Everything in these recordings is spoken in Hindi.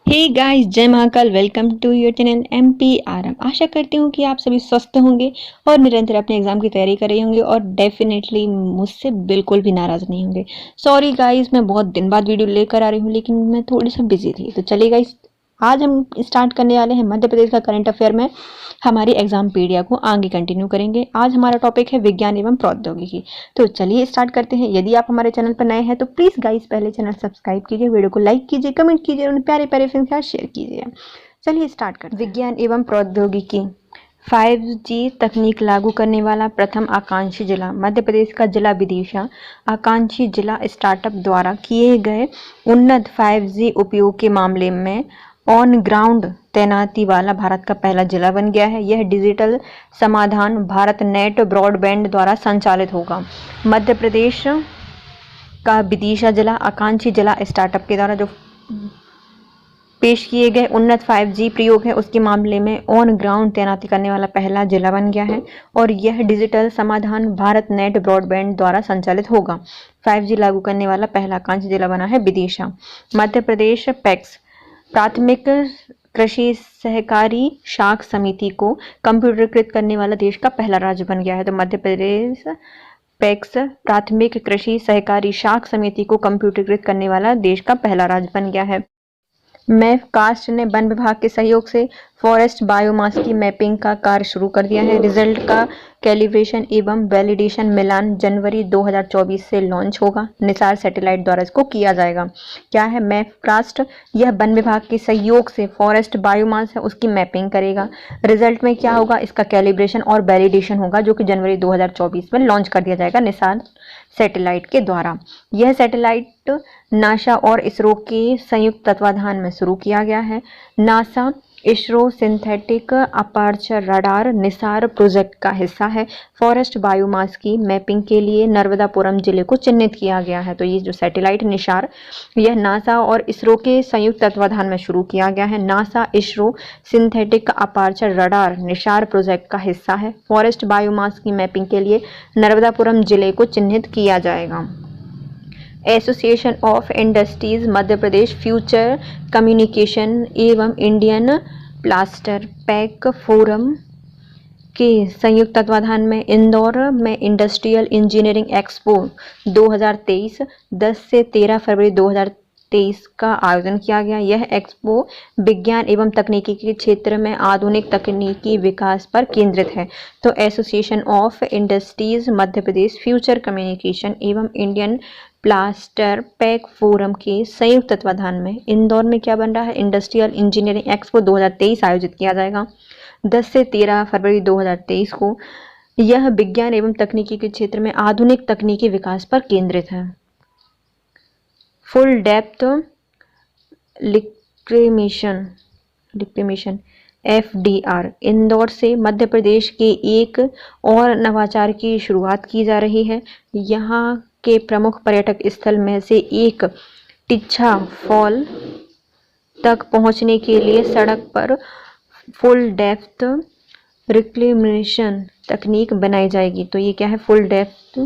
हे गाइस, जय Mahakal. Welcome to your channel MPRM। आशा करती हूँ कि आप सभी स्वस्थ होंगे और निरंतर अपने एग्जाम की तैयारी कर रहे होंगे और डेफिनेटली मुझसे बिल्कुल भी नाराज़ नहीं होंगे। सॉरी गाइस, मैं बहुत दिन बाद वीडियो लेकर आ रही हूँ, लेकिन मैं थोड़ी सा बिजी थी। तो चलिए गाइस, आज हम स्टार्ट करने वाले हैं मध्य प्रदेश का करंट अफेयर में हमारी एग्जाम पीडिया को आगे कंटिन्यू करेंगे। आज हमारा टॉपिक है विज्ञान एवं प्रौद्योगिकी। तो चलिए स्टार्ट करते हैं। यदि आप हमारे चैनल पर नए हैं तो प्लीज गाइस पहले चैनल सब्सक्राइब कीजिए, वीडियो को लाइक कीजिए, कमेंट कीजिए और प्यारे प्यारे फ्रेंड्स के साथ शेयर कीजिए। चलिए स्टार्ट करते हैं। विज्ञान एवं प्रौद्योगिकी 5G तकनीक लागू करने वाला प्रथम आकांक्षी जिला मध्य प्रदेश का जिला विदिशा। आकांक्षी जिला स्टार्टअप द्वारा किए गए उन्नत 5G उपयोग के मामले में ऑन ग्राउंड तैनाती वाला भारत का पहला जिला बन गया है। यह डिजिटल समाधान भारत नेट ब्रॉडबैंड द्वारा संचालित होगा। मध्य प्रदेश का विदिशा जिला आकांक्षी जिला स्टार्टअप के द्वारा जो पेश किए गए उन्नत 5G प्रयोग है उसके मामले में ऑन ग्राउंड तैनाती करने वाला पहला जिला बन गया है और यह डिजिटल समाधान भारत नेट ब्रॉडबैंड द्वारा संचालित होगा। 5G लागू करने वाला पहला आकांक्षी जिला बना है विदिशा। मध्य प्रदेश पैक्स प्राथमिक कृषि सहकारी शाख समिति को कंप्यूटरीकृत करने वाला देश का पहला राज्य बन गया है। तो मध्य प्रदेश पैक्स प्राथमिक कृषि सहकारी शाख समिति को कंप्यूटरीकृत करने वाला देश का पहला राज्य बन गया है। मैपकास्ट ने वन विभाग के सहयोग से फॉरेस्ट बायोमास की मैपिंग का कार्य शुरू कर दिया है। रिजल्ट का कैलिब्रेशन एवं वैलिडेशन मिलान जनवरी 2024 से लॉन्च होगा। निसार सैटेलाइट द्वारा इसको किया जाएगा। क्या है मैपकास्ट? यह वन विभाग के सहयोग से फॉरेस्ट बायोमास है उसकी मैपिंग करेगा। रिजल्ट में क्या होगा? इसका कैलिब्रेशन और वैलिडेशन होगा जो कि जनवरी 2024 में लॉन्च कर दिया जाएगा निसार सैटेलाइट के द्वारा। यह सैटेलाइट नासा और इसरो के संयुक्त तत्वाधान में शुरू किया गया है। NASA ISRO synthetic aperture radar Nisar project का हिस्सा है। फॉरेस्ट बायोमास की मैपिंग के लिए नर्मदापुरम जिले को चिन्हित किया गया है। तो ये जो सैटेलाइट निसार यह नासा और इसरो के संयुक्त तत्वाधान में शुरू किया गया है। NASA ISRO synthetic aperture radar Nisar project का हिस्सा है। फॉरेस्ट बायोमास की मैपिंग के लिए नर्मदापुरम जिले को चिन्हित किया जाएगा। Association of industries Madhya Pradesh future communication एवं इंडियन प्लास्टर पैक फोरम के संयुक्त तत्वाधान में इंदौर में इंडस्ट्रियल इंजीनियरिंग एक्सपो 2023 10 से 13 फरवरी 2023 का आयोजन किया गया। यह एक्सपो विज्ञान एवं तकनीकी के क्षेत्र में आधुनिक तकनीकी विकास पर केंद्रित है। तो association of industries Madhya Pradesh future communication एवं इंडियन प्लास्टर पैक फोरम के संयुक्त तत्वाधान में इंदौर में क्या बन रहा है? इंडस्ट्रियल इंजीनियरिंग एक्सपो 2023 आयोजित किया जाएगा 10 से 13 फरवरी 2023 को। यह विज्ञान एवं तकनीकी के क्षेत्र में आधुनिक तकनीकी विकास पर केंद्रित है। फुल डेप्थ लिक्रेमेशन FDR इंदौर से मध्य प्रदेश के एक और नवाचार की शुरुआत की जा रही है। यहाँ के प्रमुख पर्यटक स्थल में से एक टिच्छा फॉल तक पहुंचने के लिए सड़क पर फुल डेप्थ रिक्लेमेशन तकनीक बनाई जाएगी। तो ये क्या है? फुल डेप्थ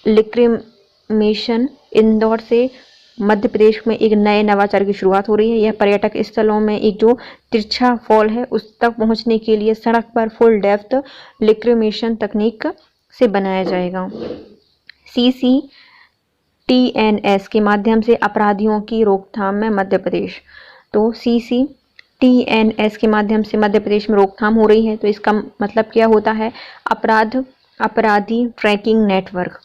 रिक्लेमेशन इंदौर से मध्य प्रदेश में एक नए नवाचार की शुरुआत हो रही है। यह पर्यटक स्थलों में एक जो तिरछा फॉल है उस तक पहुंचने के लिए सड़क पर फुल डेप्थ रिक्लेमेशन तकनीक से बनाया जाएगा। CCTNS के माध्यम से अपराधियों की रोकथाम में मध्य प्रदेश। तो CCTNS के माध्यम से मध्य प्रदेश में रोकथाम हो रही है। तो इसका मतलब क्या होता है? अपराधी ट्रैकिंग नेटवर्क।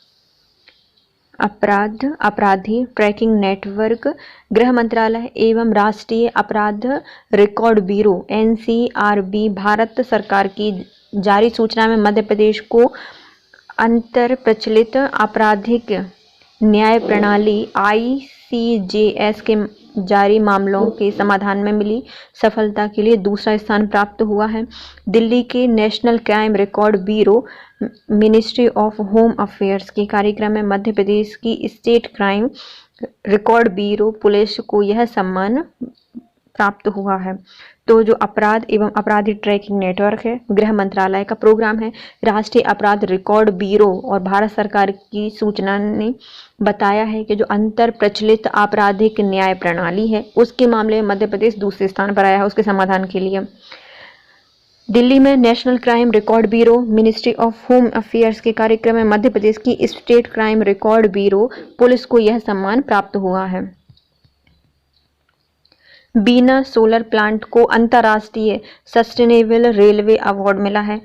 अपराधी ट्रैकिंग नेटवर्क गृह मंत्रालय एवं राष्ट्रीय अपराध रिकॉर्ड ब्यूरो NCRB भारत सरकार की जारी सूचना में मध्य प्रदेश को अंतर प्रचलित आपराधिक न्याय प्रणाली ICJS के जारी मामलों के समाधान में मिली सफलता के लिए दूसरा स्थान प्राप्त हुआ है। दिल्ली के national crime record bureau ministry of home affairs के कार्यक्रम में मध्य प्रदेश की state crime record bureau police को यह सम्मान प्राप्त हुआ है। तो जो अपराध एवं अपराधी ट्रैकिंग नेटवर्क है, गृह मंत्रालय का प्रोग्राम है, राष्ट्रीय अपराध रिकॉर्ड ब्यूरो और भारत सरकार की सूचना ने बताया है कि जो अंतर प्रचलित आपराधिक न्याय प्रणाली है उसके मामले में मध्य प्रदेश दूसरे स्थान पर आया है उसके समाधान के लिए। दिल्ली में national crime record bureau ministry of home affairs के कार्यक्रम में मध्य प्रदेश की state crime record bureau police को यह सम्मान प्राप्त हुआ है। बीना सोलर प्लांट को अंतर्राष्ट्रीय सस्टेनेबल रेलवे अवार्ड मिला है।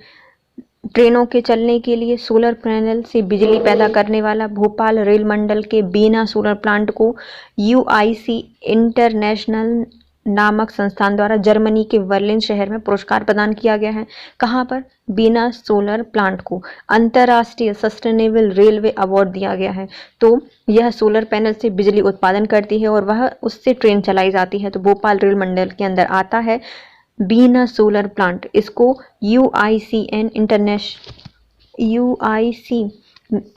ट्रेनों के चलने के लिए सोलर पैनल से बिजली पैदा करने वाला भोपाल रेल मंडल के बीना सोलर प्लांट को यूआईसी इंटरनेशनल नामक संस्थान द्वारा जर्मनी के बर्लिन शहर में पुरस्कार प्रदान किया गया है। कहाँ पर? बीना सोलर प्लांट को अंतर्राष्ट्रीय सस्टेनेबल रेलवे अवार्ड दिया गया है। तो यह सोलर पैनल से बिजली उत्पादन करती है और वह उससे ट्रेन चलाई जाती है। तो भोपाल रेल मंडल के अंदर आता है बीना सोलर प्लांट। इसको यूआईसी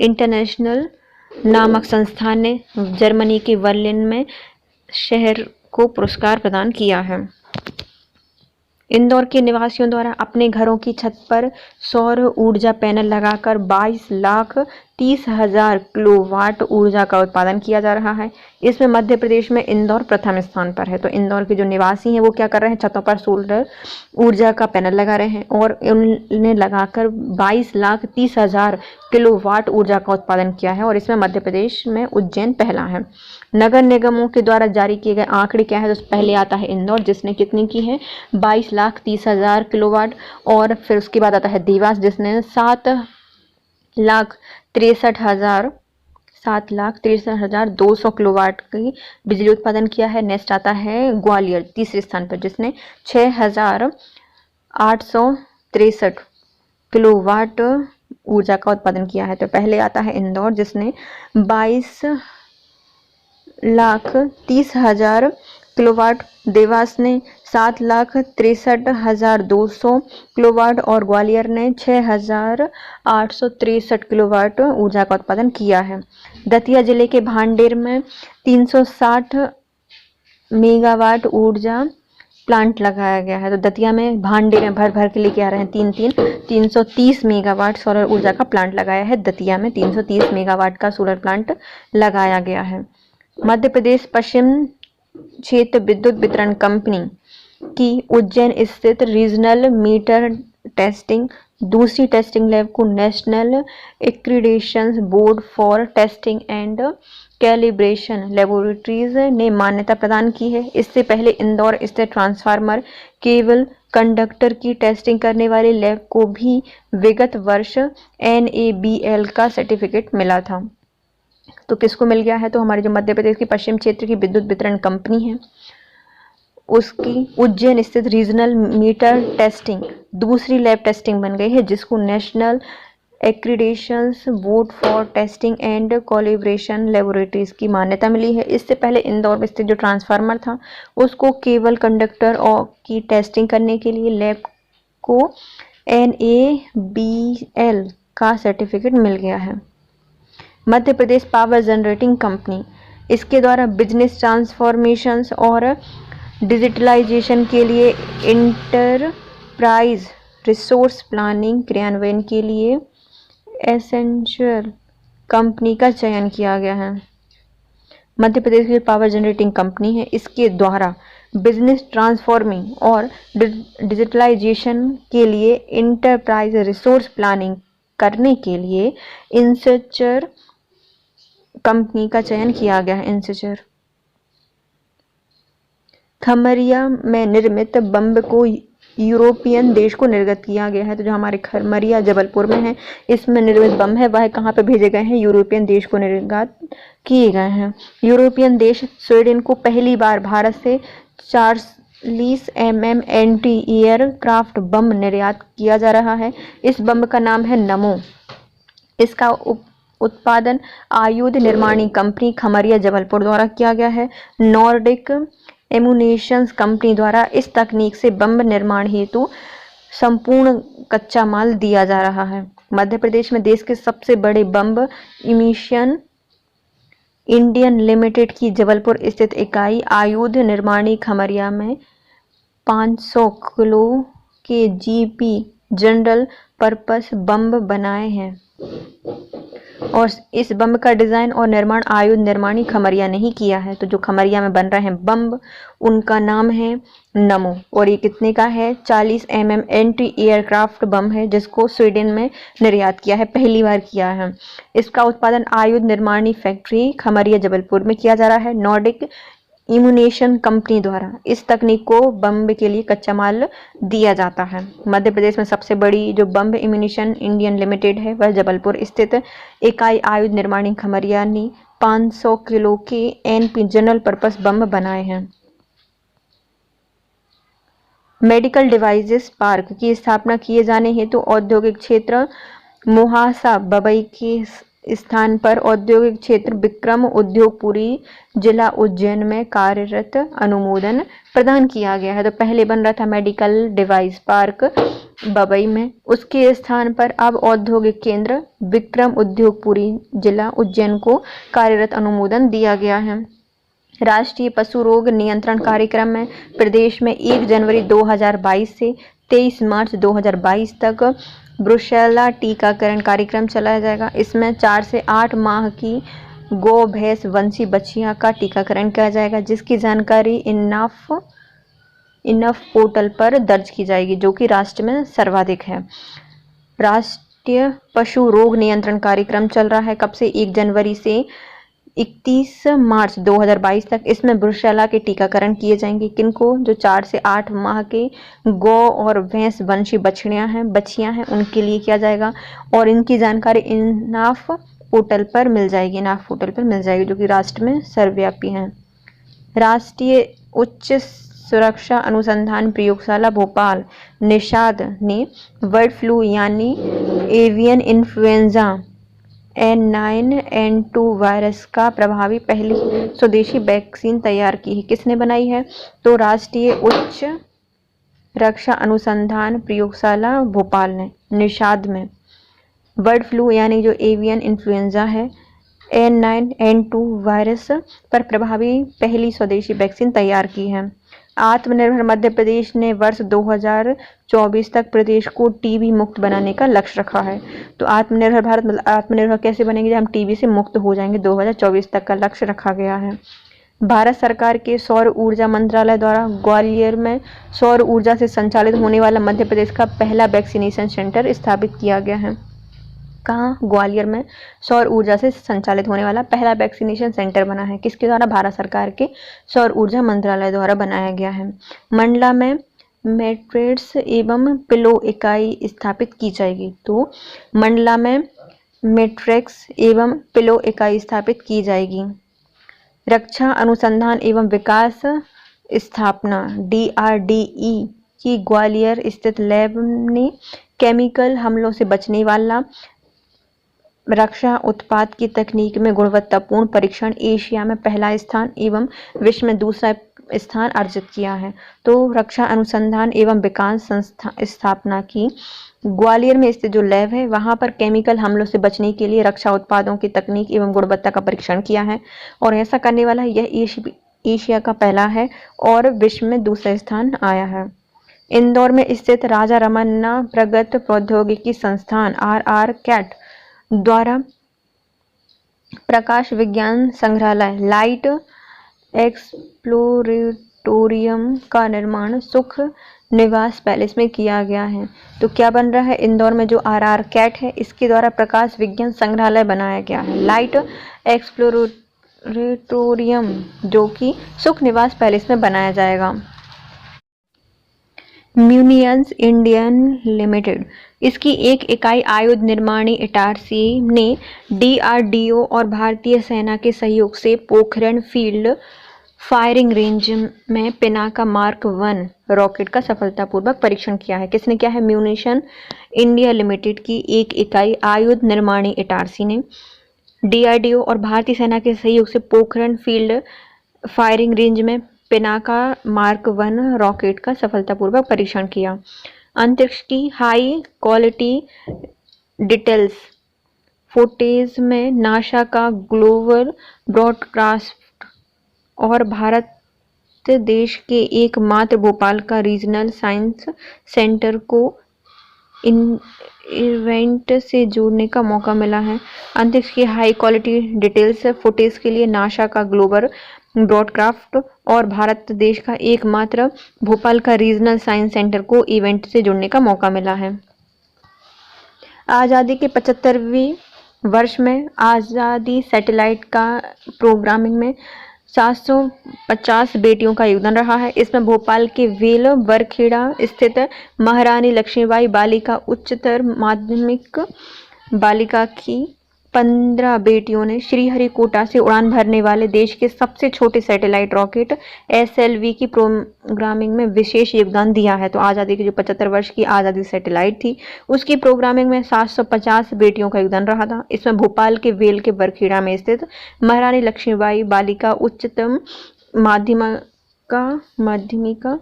इंटरनेशनल नामक संस्थान ने जर्मनी के बर्लिन में शहर को पुरस्कार प्रदान किया है। इंदौर के निवासियों द्वारा अपने घरों की छत पर सौर ऊर्जा पैनल लगाकर 22,30,000 किलोवाट ऊर्जा का उत्पादन किया जा रहा है। इसमें मध्य प्रदेश में इंदौर प्रथम स्थान पर है। तो इंदौर के जो निवासी हैं वो क्या कर रहे हैं? छतों पर सोलर ऊर्जा का पैनल लगा रहे हैं और उन्हें लगाकर 22,30,000 किलोवाट ऊर्जा का उत्पादन किया है और इसमें मध्य प्रदेश में उज्जैन पहला है। नगर निगमों के द्वारा जारी किए गए आंकड़े क्या है? तो पहले आता है इंदौर जिसने कितनी की है? 22,30,000 किलोवाट। और फिर उसके बाद आता है देवास जिसने 7,63,200 किलोवाट की बिजली उत्पादन किया है। नेक्स्ट आता है ग्वालियर तीसरे स्थान पर जिसने 6,863 किलोवाट ऊर्जा का उत्पादन किया है। तो पहले आता है इंदौर जिसने 22,30,000 किलोवाट, देवास ने 7,63,200 किलोवाट और ग्वालियर ने 6,863 किलोवाट ऊर्जा का उत्पादन किया है। दतिया जिले के भांडेर में 360 मेगावाट ऊर्जा प्लांट लगाया गया है। तो दतिया में भांडेर में भर भर के लेके आ रहे हैं 330 मेगावाट सोलर ऊर्जा का प्लांट लगाया है। दतिया में 330 मेगावाट का सोलर प्लांट लगाया गया है। मध्य प्रदेश पश्चिम क्षेत्र विद्युत वितरण कंपनी की उज्जैन स्थित रीजनल मीटर टेस्टिंग दूसरी टेस्टिंग लैब को national accreditation board for testing and calibration laboratories ने मान्यता प्रदान की है। इससे पहले इंदौर स्थित ट्रांसफार्मर केबल कंडक्टर की टेस्टिंग करने वाली लैब को भी विगत वर्ष NABL का सर्टिफिकेट मिला था। तो किसको मिल गया है? तो हमारे जो मध्य प्रदेश की पश्चिम क्षेत्र की विद्युत वितरण कंपनी है उसकी उज्जैन स्थित रीजनल मीटर टेस्टिंग दूसरी लैब टेस्टिंग बन गई है जिसको national accreditations board for testing and calibration laboratories की मान्यता मिली है। इससे पहले इंदौर में स्थित जो ट्रांसफार्मर था उसको केबल कंडक्टर और की टेस्टिंग करने के लिए लैब को NABL का सर्टिफिकेट मिल गया है। Madhya Pradesh power generating company इसके द्वारा बिजनेस ट्रांसफॉर्मेशंस और डिजिटलाइजेशन के लिए इंटरप्राइज रिसोर्स प्लानिंग क्रियान्वयन के लिए एसेंशियल कंपनी का चयन किया गया है। मध्य प्रदेश की पावर जनरेटिंग कंपनी है इसके द्वारा बिजनेस ट्रांसफॉर्मिंग और डिजिटलाइजेशन के लिए इंटरप्राइज रिसोर्स प्लानिंग करने के लिए इंसेचर कंपनी का चयन किया गया है। इंसेचर खमरिया में निर्मित बम को यूरोपियन देश को निर्गत किया गया है। तो जो हमारे खमरिया जबलपुर में है इसमें निर्मित बम है वह कहाँ पे भेजे गए हैं? यूरोपियन देश को निर्गत किए गए हैं। यूरोपियन देश स्वीडन को पहली बार भारत से 40 mm एंटी एयरक्राफ्ट बम निर्यात किया जा रहा है। इस बम का नाम है नमो। इसका उत्पादन आयुध निर्माणी कंपनी खमरिया जबलपुर द्वारा किया गया है। नॉर्डिक एमुनेशंस कंपनी द्वारा इस तकनीक से बम निर्माण हेतु संपूर्ण कच्चा माल दिया जा रहा है। मध्य प्रदेश में देश के सबसे बड़े बम इमिशन इंडियन लिमिटेड की जबलपुर स्थित इकाई आयुध निर्माणी खमरिया में 500 किलो के जीपी जनरल पर्पस बम बनाए हैं और इस बम का डिजाइन और निर्माण आयुध निर्माणी खमरिया ने ही किया है। तो जो खमरिया में बन रहे हैं बम, उनका नाम है नमो और ये कितने का है? 40 mm एंटी एयरक्राफ्ट बम है जिसको स्वीडन में निर्यात किया है, पहली बार किया है। इसका उत्पादन आयुध निर्माणी फैक्ट्री खमरिया जबलपुर में किया जा रहा है नॉर्डिक इम्यूनेशन कंपनी द्वारा। इस तकनीक को बम के लिए कच्चा माल दिया जाता है। मध्य प्रदेश में सबसे बड़ी जो बम इम्यूनेशन इंडियन लिमिटेड है वह जबलपुर स्थित इकाई आयुध निर्माणी खमरिया ने 500 किलो के एनपी जनरल पर्पस बम बनाए हैं। मेडिकल डिवाइसेस पार्क की स्थापना किए जाने हेतु औद्योगिक क्षेत्र मोहासा बबई के स्थान पर औद्योगिक क्षेत्र विक्रम उद्योगपुरी जिला उज्जैन में कार्यरत अनुमोदन प्रदान किया गया है। तो पहले बन रहा था मेडिकल डिवाइस पार्क बबई में, उसके स्थान पर अब औद्योगिक केंद्र विक्रम उद्योगपुरी जिला उज्जैन को कार्यरत अनुमोदन दिया गया है। राष्ट्रीय पशु रोग नियंत्रण कार्यक्रम में प्रदेश में 1 जनवरी 2022 से 23 मार्च 2022 तक ब्रुसेला टीकाकरण कार्यक्रम चलाया जाएगा। इसमें 4 से 8 माह की गौ भैंस वंशी बछिया का टीकाकरण किया जाएगा जिसकी जानकारी इनफ पोर्टल पर दर्ज की जाएगी जो कि राष्ट्र में सर्वाधिक है। राष्ट्रीय पशु रोग नियंत्रण कार्यक्रम चल रहा है कब से? 1 जनवरी से 31 मार्च 2022 तक। इसमें ब्रुसेला के टीकाकरण किए जाएंगे किनको? जो 4 से 8 माह के गौ और भैंस वंशी बछियां हैं उनके लिए किया जाएगा और इनकी जानकारी इनाफ पोर्टल पर मिल जाएगी जो कि राष्ट्र में सर्वव्यापी है। राष्ट्रीय उच्च सुरक्षा अनुसंधान प्रयोगशाला भोपाल निषाद ने बर्ड फ्लू यानी एवियन इन्फ्लुएंजा N9N2 वायरस का प्रभावी पहली स्वदेशी वैक्सीन तैयार की है। किसने बनाई है? तो राष्ट्रीय उच्च रक्षा अनुसंधान प्रयोगशाला भोपाल ने निषाद में बर्ड फ्लू यानी जो एवियन इन्फ्लुएंजा है N9N2 वायरस पर प्रभावी पहली स्वदेशी वैक्सीन तैयार की है। आत्मनिर्भर मध्य प्रदेश ने वर्ष 2024 तक प्रदेश को टीबी मुक्त बनाने का लक्ष्य रखा है। तो आत्मनिर्भर भारत मतलब आत्मनिर्भर कैसे बनेंगे? जब हम टीबी से मुक्त हो जाएंगे। 2024 तक का लक्ष्य रखा गया है। भारत सरकार के सौर ऊर्जा मंत्रालय द्वारा ग्वालियर में सौर ऊर्जा से संचालित होने वाला मध्य प्रदेश का पहला वैक्सीनेशन सेंटर स्थापित किया गया है। कहाँ? ग्वालियर में सौर ऊर्जा से संचालित होने वाला पहला वैक्सीनेशन सेंटर बना है। किसके द्वारा? भारत सरकार के सौर ऊर्जा मंत्रालय द्वारा बनाया गया है। मंडला में मैट्रेस एवं पिलो इकाई स्थापित की जाएगी। तो मंडला में मैट्रेक्स एवं पिलो इकाई स्थापित की जाएगी। रक्षा अनुसंधान एवं विकास स्थापना DRDE की ग्वालियर स्थित लैब ने केमिकल हमलों से बचने वाला रक्षा उत्पाद की तकनीक में गुणवत्तापूर्ण परीक्षण एशिया में पहला स्थान एवं विश्व में दूसरा स्थान अर्जित किया है। तो रक्षा अनुसंधान एवं विकास संस्था स्थापना की ग्वालियर में स्थित जो लैब है वहां पर केमिकल हमलों से बचने के लिए रक्षा उत्पादों की तकनीक एवं गुणवत्ता का परीक्षण किया है और ऐसा करने वाला यह एशिया का पहला है और विश्व में दूसरा स्थान आया है। इंदौर में स्थित राजा रमन्ना प्रगत प्रौद्योगिकी संस्थान RR कैट द्वारा प्रकाश विज्ञान संग्रहालय लाइट एक्सप्लोरेटोरियम का निर्माण सुख निवास पैलेस में किया गया है। तो क्या बन रहा है? इंदौर में जो RR कैट है इसके द्वारा प्रकाश विज्ञान संग्रहालय बनाया गया है लाइट एक्सप्लोरेटोरियम जो कि सुख निवास पैलेस में बनाया जाएगा। म्यूनियंस इंडियन लिमिटेड इसकी एक इकाई आयुध निर्माणी इटारसी ने DRDO और भारतीय सेना के सहयोग से पोखरण फील्ड फायरिंग रेंज में पिनाका मार्क 1 रॉकेट का सफलतापूर्वक परीक्षण किया है। किसने किया है? म्यूनिशन इंडिया लिमिटेड की एक इकाई आयुध निर्माणी इटारसी ने DRDO और भारतीय सेना के सहयोग से पोखरण फील्ड फायरिंग रेंज में पिनाका मार्क 1 रॉकेट का सफलतापूर्वक परीक्षण किया। अंतरिक्ष की हाई क्वालिटी डिटेल्स फुटेज में नासा का ग्लोबल ब्रॉडकास्ट और भारत देश के एकमात्र भोपाल का रीजनल साइंस सेंटर को इन इवेंट से जोड़ने का मौका मिला है। अंतरिक्ष की हाई क्वालिटी डिटेल्स फुटेज के लिए नासा का ग्लोबल ब्रॉडकास्ट और भारत देश का एकमात्र भोपाल का रीजनल साइंस सेंटर को इवेंट से जुड़ने का मौका मिला है। आज़ादी के 75वें वर्ष में आज़ादी सैटेलाइट का प्रोग्रामिंग में 750 बेटियों का योगदान रहा है। इसमें भोपाल के वेल बरखेड़ा स्थित महारानी लक्ष्मीबाई बालिका उच्चतर माध्यमिक बालिका की 15 बेटियों ने श्रीहरिकोटा से उड़ान भरने वाले देश के सबसे छोटे सैटेलाइट रॉकेट SLV की प्रोग्रामिंग में विशेष योगदान दिया है। तो आज़ादी की जो 75 वर्ष की आज़ादी सैटेलाइट थी उसकी प्रोग्रामिंग में 750 बेटियों का योगदान रहा था। इसमें भोपाल के वेल के बरखेड़ा में स्थित महारानी लक्ष्मीबाई बालिका उच्चतम माध्यमिका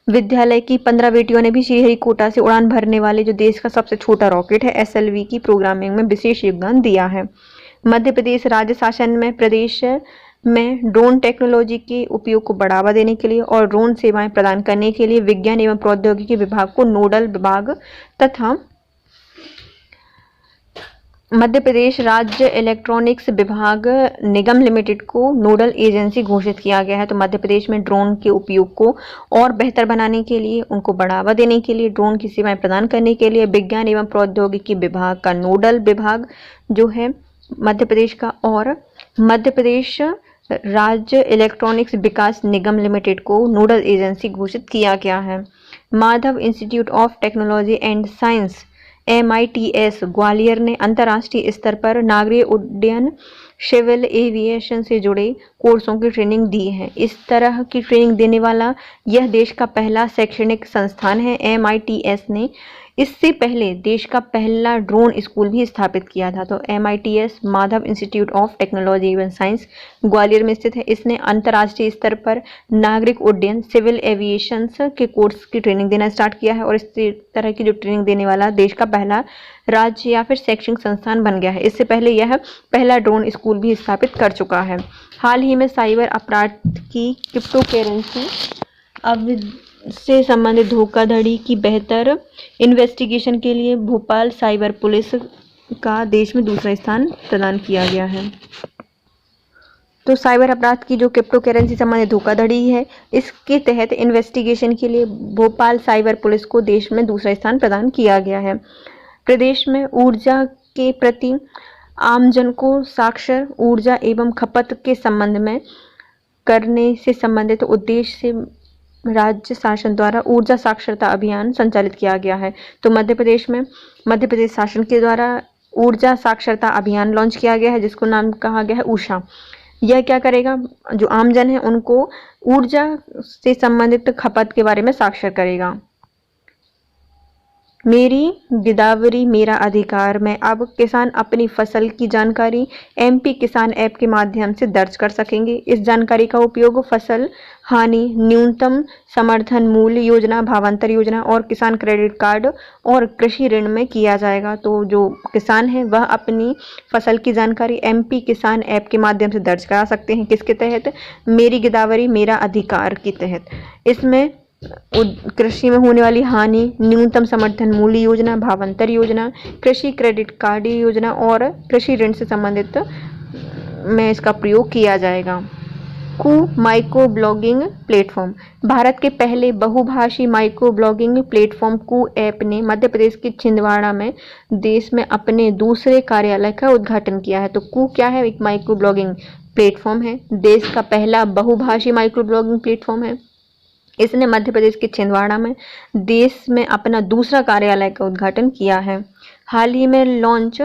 विद्यालय की 15 बेटियों ने भी श्रीहरिकोटा से उड़ान भरने वाले जो देश का सबसे छोटा रॉकेट है SLV की प्रोग्रामिंग में विशेष योगदान दिया है। मध्य प्रदेश राज्य शासन में प्रदेश में ड्रोन टेक्नोलॉजी के उपयोग को बढ़ावा देने के लिए और ड्रोन सेवाएं प्रदान करने के लिए विज्ञान एवं प्रौद्योगिकी विभाग को नोडल विभाग तथा मध्य प्रदेश राज्य इलेक्ट्रॉनिक्स विभाग निगम लिमिटेड को नोडल एजेंसी घोषित किया गया है। तो मध्य प्रदेश में ड्रोन के उपयोग को और बेहतर बनाने के लिए, उनको बढ़ावा देने के लिए, ड्रोन की सेवाएं प्रदान करने के लिए विज्ञान एवं प्रौद्योगिकी विभाग का नोडल विभाग जो है मध्य प्रदेश का और मध्य प्रदेश राज्य इलेक्ट्रॉनिक्स विकास निगम लिमिटेड को नोडल एजेंसी घोषित किया गया है। Madhav institute of technology and science MITS Gwalior ने अंतर्राष्ट्रीय स्तर पर नागरिक उड्डयन सिविल एविएशन से जुड़े कोर्सों की ट्रेनिंग दी है। इस तरह की ट्रेनिंग देने वाला यह देश का पहला शैक्षणिक संस्थान है। MITS ने इससे पहले देश का पहला ड्रोन स्कूल भी स्थापित किया था। तो MITS Madhav institute of technology एवं साइंस ग्वालियर में स्थित है। इसने अंतर्राष्ट्रीय स्तर पर नागरिक उड्डयन सिविल एविएशन के कोर्स की ट्रेनिंग देना स्टार्ट किया है और इस तरह की जो ट्रेनिंग देने वाला देश का पहला राज्य या फिर शैक्षणिक संस्थान बन गया है। इससे पहले यह पहला ड्रोन स्कूल भी स्थापित कर चुका है। हाल ही में साइबर अपराध की क्रिप्टो करेंसी अब से संबंधित धोखाधड़ी की बेहतर इन्वेस्टिगेशन के लिए भोपाल साइबर पुलिस का देश में दूसरा स्थान प्रदान किया गया है। तो साइबर अपराध की जो क्रिप्टो करेंसी संबंधित धोखाधड़ी है इसके तहत इन्वेस्टिगेशन के लिए भोपाल साइबर पुलिस को देश में दूसरा स्थान प्रदान किया गया है। प्रदेश में ऊर्जा के प्रति आमजन को साक्षर ऊर्जा एवं खपत के संबंध में करने से संबंधित उद्देश्य से राज्य शासन द्वारा ऊर्जा साक्षरता अभियान संचालित किया गया है। तो मध्य प्रदेश शासन के द्वारा ऊर्जा साक्षरता अभियान लॉन्च किया गया है जिसको नाम कहा गया है ऊषा। यह क्या करेगा, जो आमजन है उनको ऊर्जा से संबंधित खपत के बारे में साक्षर करेगा। मेरी गिदावरी मेरा अधिकार में अब किसान अपनी फसल की जानकारी MP किसान ऐप के माध्यम से दर्ज कर सकेंगे। इस जानकारी का उपयोग फसल हानि न्यूनतम समर्थन मूल्य योजना, भावांतर योजना और किसान क्रेडिट कार्ड और कृषि ऋण में किया जाएगा। तो जो किसान है वह अपनी फसल की जानकारी MP किसान ऐप के माध्यम से दर्ज करा सकते हैं। किसके तहत? मेरी गिदावरी मेरा अधिकार के तहत। इसमें कृषि में होने वाली हानि, न्यूनतम समर्थन मूल्य योजना, भावांतर योजना, कृषि क्रेडिट कार्ड योजना और कृषि ऋण से संबंधित में इसका प्रयोग किया जाएगा। कू माइक्रो ब्लॉगिंग प्लेटफॉर्म। भारत के पहले बहुभाषी माइक्रो ब्लॉगिंग प्लेटफॉर्म कू ऐप ने मध्य प्रदेश के छिंदवाड़ा में देश में अपने दूसरे कार्यालय का उद्घाटन किया है। तो कू क्या है? एक माइक्रो ब्लॉगिंग प्लेटफॉर्म है, देश का पहला बहुभाषी माइक्रो ब्लॉगिंग प्लेटफॉर्म है। इसने मध्य प्रदेश के छिंदवाड़ा में देश में अपना दूसरा कार्यालय का उद्घाटन किया है। हाल ही में लॉन्च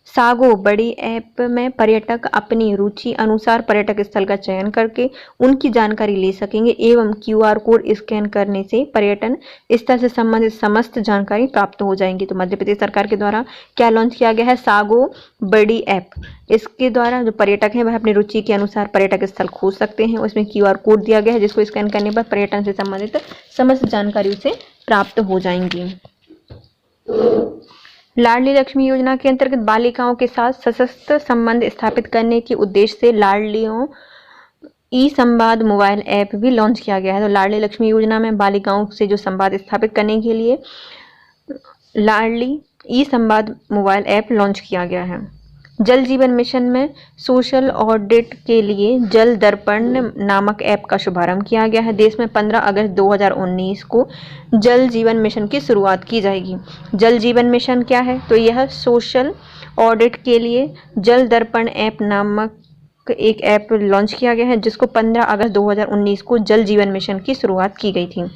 सागो बड़ी ऐप में पर्यटक अपनी रुचि अनुसार पर्यटक स्थल का चयन करके उनकी जानकारी ले सकेंगे एवं QR कोड स्कैन करने से पर्यटन स्थल से संबंधित समस्त जानकारी प्राप्त हो जाएंगी। तो मध्य प्रदेश सरकार के द्वारा क्या लॉन्च किया गया है? सागो बड़ी ऐप। इसके द्वारा जो पर्यटक हैं वह अपनी रुचि के अनुसार पर्यटक स्थल खोज सकते हैं। उसमें QR कोड दिया गया है जिसको स्कैन करने पर पर्यटन से संबंधित समस्त जानकारी उसे प्राप्त हो जाएंगी। लाडली लक्ष्मी योजना के अंतर्गत बालिकाओं के साथ सशक्त संबंध स्थापित करने के उद्देश्य से लाडलियों ई संवाद मोबाइल ऐप भी लॉन्च किया गया है। तो लाडली लक्ष्मी योजना में बालिकाओं से जो संवाद स्थापित करने के लिए लाडली ई संवाद मोबाइल ऐप लॉन्च किया गया है। जल जीवन मिशन में सोशल ऑडिट के लिए जल दर्पण नामक ऐप का शुभारंभ किया गया है। देश में 15 अगस्त 2019 को जल जीवन मिशन की शुरुआत की जाएगी। जल जीवन मिशन क्या है? तो यह सोशल ऑडिट के लिए जल दर्पण ऐप नामक एक ऐप लॉन्च किया गया है, जिसको 15 अगस्त 2019 को जल जीवन मिशन की शुरुआत की गई थी।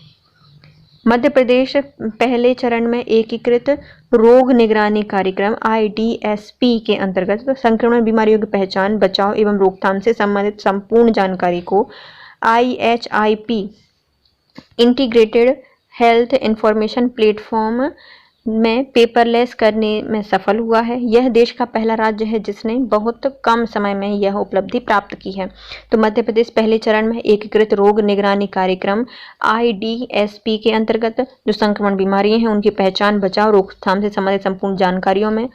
मध्य प्रदेश पहले चरण में एकीकृत रोग निगरानी कार्यक्रम IDSP के अंतर्गत संक्रमण बीमारियों की पहचान, बचाव एवं रोकथाम से संबंधित संपूर्ण जानकारी को IHIP integrated health information platform में पेपरलेस करने में सफल हुआ है। यह देश का पहला राज्य है जिसने बहुत कम समय में यह उपलब्धि प्राप्त की है। तो मध्य प्रदेश पहले चरण में एकीकृत रोग निगरानी कार्यक्रम IDSP के अंतर्गत जो संक्रमण बीमारियां हैं उनकी पहचान, बचाव, रोकथाम से संबंधित संपूर्ण जानकारियों में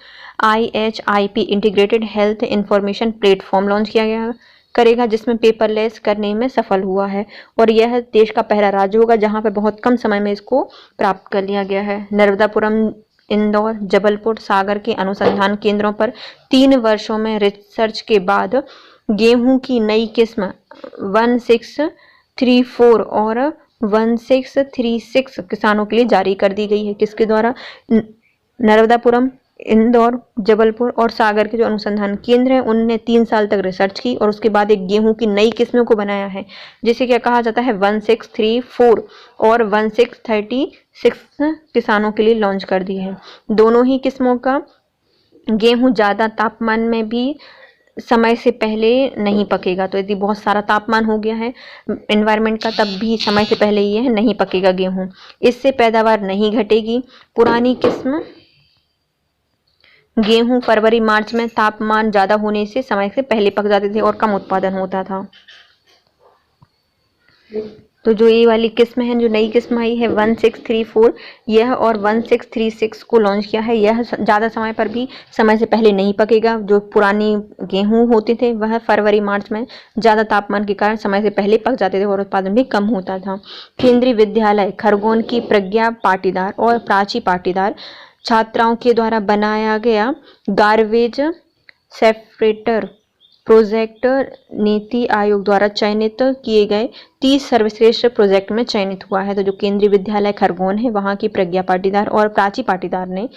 IHIP integrated health information platform launch किया गया करेगा, जिसमें पेपरलेस करने में सफल हुआ है और यह देश का पहला राज्य होगा जहां पर बहुत कम समय में इसको प्राप्त कर लिया गया है। नर्मदापुरम, इंदौर, जबलपुर, सागर के अनुसंधान केंद्रों पर 3 वर्षों में रिसर्च के बाद गेहूं की नई किस्म 1634 और 1636 किसानों के लिए जारी कर दी गई है। किसके द्वारा? नर्मदापुरम, इंदौर, जबलपुर और सागर के जो अनुसंधान केंद्र हैं उनने 3 साल तक रिसर्च की और उसके बाद एक गेहूं की नई किस्मों को बनाया है, जिसे क्या कहा जाता है 1634 और 1636 किसानों के लिए लॉन्च कर दी है। दोनों ही किस्मों का गेहूं ज़्यादा तापमान में भी समय से पहले नहीं पकेगा। तो यदि बहुत सारा तापमान हो गया है एनवायरनमेंट का तब भी समय से पहले यह नहीं पकेगा गेहूं। इससे पैदावार नहीं घटेगी। पुरानी किस्म गेहूं फरवरी मार्च में तापमान ज़्यादा होने से समय से पहले पक जाते थे और कम उत्पादन होता था। तो जो ये वाली किस्म है, जो नई किस्म आई है 1634 यह और 1636 को लॉन्च किया है, यह ज़्यादा समय पर भी समय से पहले नहीं पकेगा। जो पुरानी गेहूं होते थे वह फरवरी मार्च में ज़्यादा तापमान के कारण समय से पहले पक जाते थे और उत्पादन भी कम होता था। केंद्रीय विद्यालय खरगोन की प्रज्ञा पाटीदार और प्राची पाटीदार छात्राओं के द्वारा बनाया गया garbage separator project NITI Aayog द्वारा चयनित किए गए 30 सर्वश्रेष्ठ प्रोजेक्ट में चयनित हुआ है। तो जो केंद्रीय विद्यालय खरगोन है वहाँ की प्रज्ञा पाटीदार और प्राची पाटीदार ने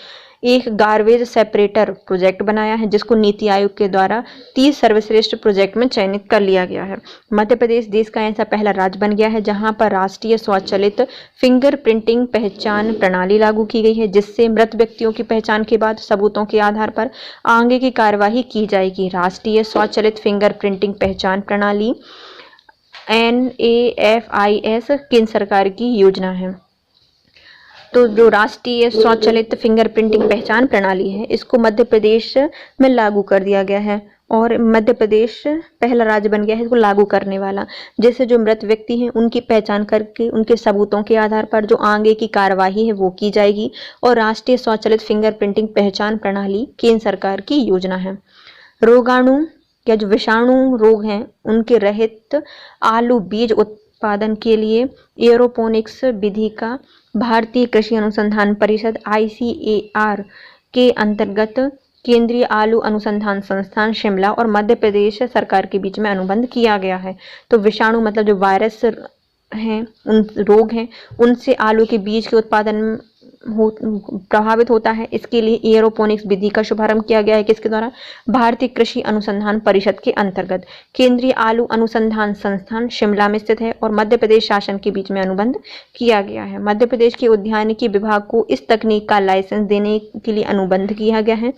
एक गार्बेज सेपरेटर प्रोजेक्ट बनाया है, जिसको नीति आयोग के द्वारा 30 सर्वश्रेष्ठ प्रोजेक्ट में चयनित कर लिया गया है। मध्य प्रदेश देश का ऐसा पहला राज्य बन गया है जहां पर राष्ट्रीय स्वचालित फिंगर प्रिंटिंग पहचान प्रणाली लागू की गई है, जिससे मृत व्यक्तियों की पहचान के बाद सबूतों के आधार पर आगे की कार्यवाही की जाएगी। राष्ट्रीय स्वचालित फिंगर प्रिंटिंग पहचान प्रणाली NAFIS केंद्र सरकार की योजना है। तो जो राष्ट्रीय स्वचालित फिंगर प्रिंटिंग पहचान प्रणाली है इसको मध्य प्रदेश में लागू कर दिया गया है और मध्य प्रदेश पहला राज्य बन गया है इसको लागू करने वाला। जैसे जो मृत व्यक्ति हैं उनकी पहचान करके उनके सबूतों के आधार पर जो आगे की कार्यवाही है वो की जाएगी और राष्ट्रीय स्वचालित फिंगर प्रिंटिंग पहचान प्रणाली केंद्र सरकार की योजना है। रोगाणु या जो विषाणु रोग हैं उनके रहित आलू बीज उत्पादन के लिए एयरोपोनिक्स विधि का भारतीय कृषि अनुसंधान परिषद ICAR के अंतर्गत केंद्रीय आलू अनुसंधान संस्थान शिमला और मध्य प्रदेश सरकार के बीच में अनुबंध किया गया है। तो विषाणु मतलब जो वायरस हैं, उन रोग हैं, उनसे आलू के बीज के उत्पादन प्रभावित होता है। इसके लिए एयरोपोनिक्स विधि का शुभारंभ किया गया है। किसके द्वारा? भारतीय कृषि अनुसंधान परिषद के अंतर्गत। केंद्रीय आलू अनुसंधान संस्थान शिमला में स्थित है और मध्य प्रदेश शासन के बीच में अनुबंध किया गया है। मध्य प्रदेश के उद्यानिकी विभाग को इस तकनीक का लाइसेंस देने के लिए अनुबंध किया गया है।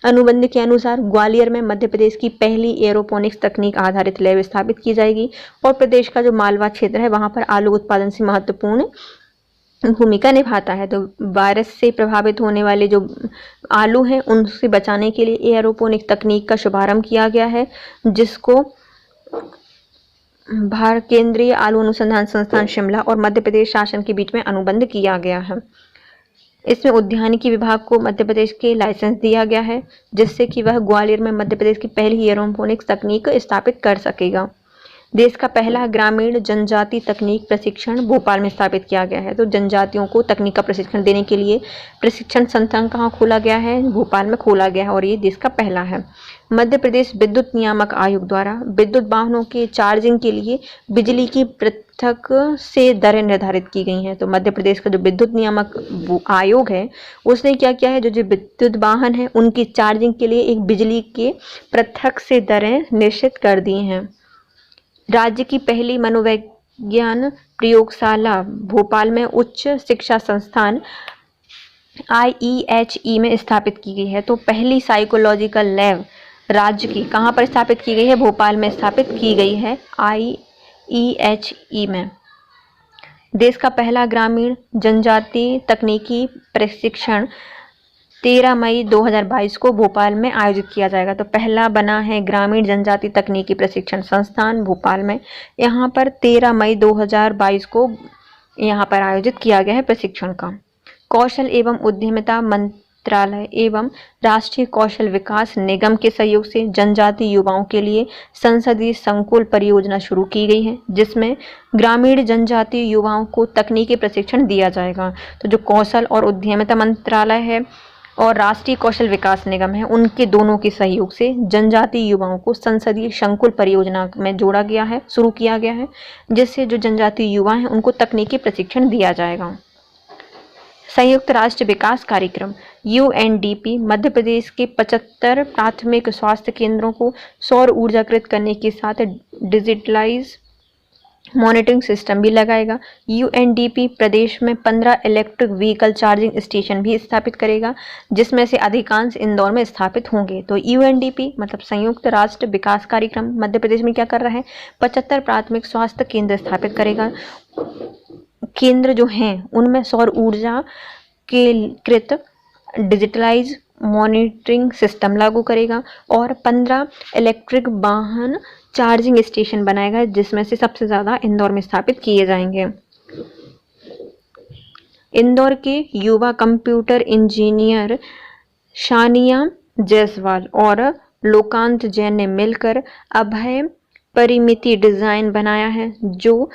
अनुबंध के अनुसार ग्वालियर में मध्य प्रदेश की पहली एयरोपोनिक्स तकनीक आधारित लैब स्थापित की जाएगी और प्रदेश का जो मालवा क्षेत्र है वहां पर आलू उत्पादन से महत्वपूर्ण भूमिका निभाता है। तो वायरस से प्रभावित होने वाले जो आलू हैं उनसे बचाने के लिए एयरोपोनिक तकनीक का शुभारंभ किया गया है, जिसको भारत केंद्रीय आलू अनुसंधान संस्थान शिमला और मध्य प्रदेश शासन के बीच में अनुबंध किया गया है। इसमें उद्यानिकी विभाग को मध्य प्रदेश के लाइसेंस दिया गया है, जिससे कि वह ग्वालियर में मध्य प्रदेश की पहली एयरोपोनिक्स तकनीक स्थापित कर सकेगा। देश का पहला ग्रामीण जनजाति तकनीक प्रशिक्षण भोपाल में स्थापित किया गया है। तो जनजातियों को तकनीक का प्रशिक्षण देने के लिए प्रशिक्षण संस्थान कहाँ खोला गया है? भोपाल में खोला गया है, और ये देश का पहला है। मध्य प्रदेश विद्युत नियामक आयोग द्वारा विद्युत वाहनों के चार्जिंग के लिए बिजली की पृथक से दरें निर्धारित की गई हैं। तो मध्य प्रदेश का जो विद्युत नियामक आयोग है, उसने क्या किया है, जो विद्युत वाहन है उनकी चार्जिंग के लिए एक बिजली के पृथक से दरें निश्चित कर दी हैं। राज्य की पहली मनोविज्ञान प्रयोगशाला भोपाल में उच्च शिक्षा संस्थान IEHE में स्थापित की गई है। तो पहली साइकोलॉजिकल लैब राज्य की कहाँ पर स्थापित की गई है? भोपाल में स्थापित की गई है, IEHE में। देश का पहला ग्रामीण जनजाति तकनीकी प्रशिक्षण 13 मई 2022 को भोपाल में आयोजित किया जाएगा। तो पहला बना है ग्रामीण जनजाति तकनीकी प्रशिक्षण संस्थान भोपाल में। यहाँ पर 13 मई 2022 को यहाँ पर आयोजित किया गया है प्रशिक्षण का। कौशल एवं उद्यमिता मंत्रालय एवं राष्ट्रीय कौशल विकास निगम के सहयोग से जनजाति युवाओं के लिए संसदीय संकुल परियोजना शुरू की गई है, जिसमें ग्रामीण जनजाति युवाओं को तकनीकी प्रशिक्षण दिया जाएगा। तो जो कौशल और उद्यमिता मंत्रालय है और राष्ट्रीय कौशल विकास निगम है, उनके दोनों के सहयोग से जनजाति युवाओं को संसदीय संकुल परियोजना में जोड़ा गया है, शुरू किया गया है, जिससे जो जनजाति युवा हैं उनको तकनीकी प्रशिक्षण दिया जाएगा। संयुक्त राष्ट्र विकास कार्यक्रम UNDP मध्य प्रदेश के 75 प्राथमिक स्वास्थ्य केंद्रों को सौर ऊर्जाकृत करने के साथ डिजिटलाइज मॉनिटरिंग सिस्टम भी लगाएगा। UNDP प्रदेश में 15 इलेक्ट्रिक व्हीकल चार्जिंग स्टेशन भी स्थापित करेगा, जिसमें से अधिकांश इंदौर में स्थापित होंगे। तो UNDP मतलब संयुक्त राष्ट्र विकास कार्यक्रम मध्य प्रदेश में क्या कर रहा है? 75 प्राथमिक स्वास्थ्य केंद्र स्थापित करेगा। केंद्र जो हैं उनमें सौर ऊर्जा के कृत डिजिटलाइज मॉनिटरिंग सिस्टम लागू करेगा और 15 इलेक्ट्रिक वाहन चार्जिंग स्टेशन बनाएगा, जिसमें से सबसे ज़्यादा इंदौर में स्थापित किए जाएंगे। इंदौर के युवा कंप्यूटर इंजीनियर शानिया जायसवाल और लोकांत जैन ने मिलकर अभय परिमिति डिज़ाइन बनाया है, जो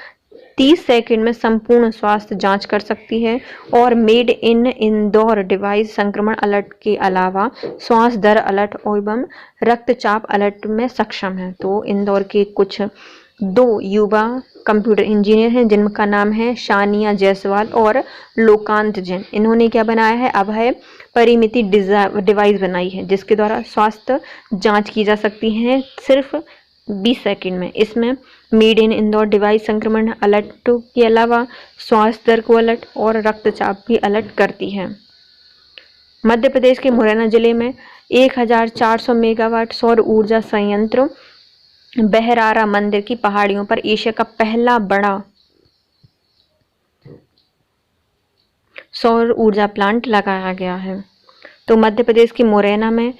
30 सेकंड में संपूर्ण स्वास्थ्य जांच कर सकती है और मेड इन इंदौर डिवाइस संक्रमण अलर्ट के अलावा श्वास दर अलर्ट एवं रक्तचाप अलर्ट में सक्षम है। तो इंदौर के कुछ 2 युवा कंप्यूटर इंजीनियर हैं, जिनका नाम है शानिया जायसवाल और लोकांत जैन। इन्होंने क्या बनाया है? अभय परिमिति डिवाइस बनाई है, जिसके द्वारा स्वास्थ्य जाँच की जा सकती है सिर्फ 20 सेकंड में। इसमें मेड इन इंदौर डिवाइस संक्रमण अलर्ट के अलावा श्वास दर को अलर्ट और रक्तचाप भी अलर्ट करती है। मध्य प्रदेश के मुरैना जिले में 1400 मेगावाट सौर ऊर्जा संयंत्र बहरारा मंदिर की पहाड़ियों पर एशिया का पहला बड़ा सौर ऊर्जा प्लांट लगाया गया है। तो मध्य प्रदेश के मुरैना में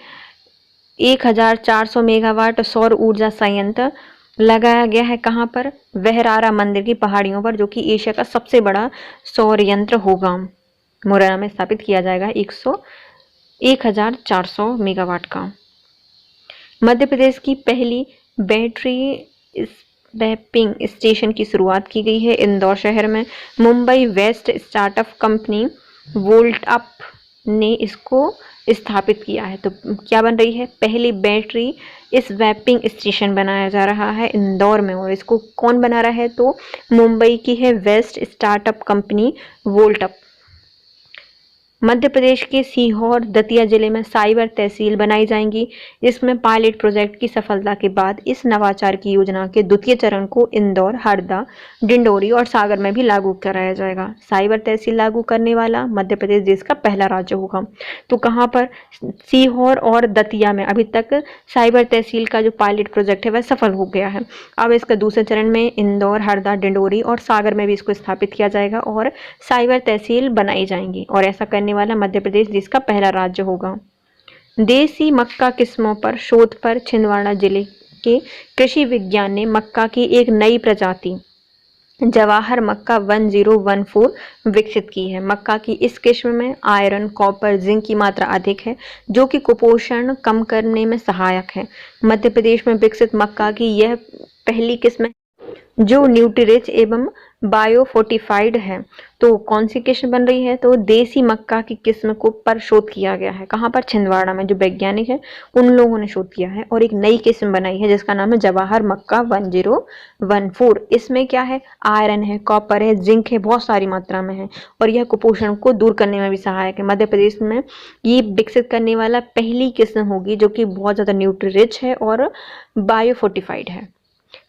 1400 मेगावाट सौर ऊर्जा संयंत्र लगाया गया है। कहाँ पर? बहरारा मंदिर की पहाड़ियों पर, जो कि एशिया का सबसे बड़ा सौर यंत्र होगा। मुरैना में स्थापित किया जाएगा 1400 मेगावाट का। मध्य प्रदेश की पहली बैटरी स्वैपिंग स्टेशन की शुरुआत की गई है इंदौर शहर में। मुंबई वेस्ट स्टार्टअप कंपनी वोल्टअप ने इसको स्थापित किया है। तो क्या बन रही है? पहली बैटरी स्वैपिंग स्टेशन बनाया जा रहा है इंदौर में, और इसको कौन बना रहा है? तो मुंबई की है waste startup company वोल्टअप। Madhya Pradesh के सीहोर दतिया जिले में साइबर तहसील बनाई जाएंगी। इसमें पायलट प्रोजेक्ट की सफलता के बाद इस नवाचार की योजना के द्वितीय चरण को इंदौर, हरदा, डिंडोरी और सागर में भी लागू कराया जाएगा। साइबर तहसील लागू करने वाला मध्य प्रदेश देश का पहला राज्य होगा। तो कहाँ पर? सीहोर और दतिया में अभी तक साइबर तहसील का जो पायलट प्रोजेक्ट है वह सफल हो गया है। अब इसका दूसरे चरण में इंदौर, हरदा, डिंडोरी और सागर में भी इसको स्थापित किया जाएगा और साइबर तहसील बनाई जाएंगी, और ऐसा करने वाला मध्य प्रदेश देश का पहला राज्य होगा। देसी मक्का किस्मों पर शोध पर छिंदवाड़ा जिले के कृषि विज्ञान ने मक्का की एक नई प्रजाति जवाहर मक्का 1014 विकसित की है। मक्का की इस किस्म में आयरन, कॉपर, जिंक की मात्रा अधिक है, जो कि कुपोषण कम करने में सहायक है। मध्य प्रदेश में विकसित मक्का की यह पहली किस्म है जो न्यूट्रीरिच एवं बायोफोर्टिफाइड है। तो कौन सी किस्म बन रही है? तो देसी मक्का की किस्म को पर शोध किया गया है। कहाँ पर? छिंदवाड़ा में। जो वैज्ञानिक है उन लोगों ने शोध किया है और एक नई किस्म बनाई है जिसका नाम है जवाहर मक्का 1014। इसमें क्या है? आयरन है, कॉपर है, जिंक है, बहुत सारी मात्रा में है और यह कुपोषण को दूर करने में भी सहायक है। मध्य प्रदेश में ये विकसित करने वाला पहली किस्म होगी जो कि बहुत ज्यादा न्यूट्रीरिच है और बायोफोर्टिफाइड है।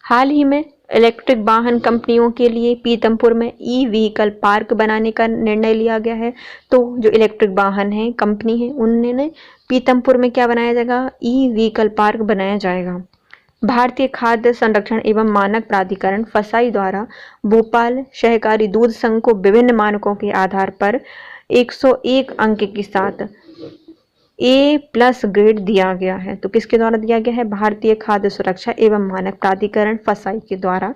हाल ही में इलेक्ट्रिक वाहन कंपनियों के लिए पीतमपुर में ई व्हीकल पार्क बनाने का निर्णय लिया गया है। तो जो इलेक्ट्रिक वाहन है कंपनी है उन्होंने पीतमपुर में क्या बनाया जाएगा? ई व्हीकल पार्क बनाया जाएगा। भारतीय खाद्य संरक्षण एवं मानक प्राधिकरण फसाई द्वारा भोपाल सहकारी दूध संघ को विभिन्न मानकों के आधार पर 101 अंक के साथ A+ ग्रेड दिया गया है। तो किसके द्वारा दिया गया है? भारतीय खाद्य सुरक्षा एवं मानक प्राधिकरण फसाई के द्वारा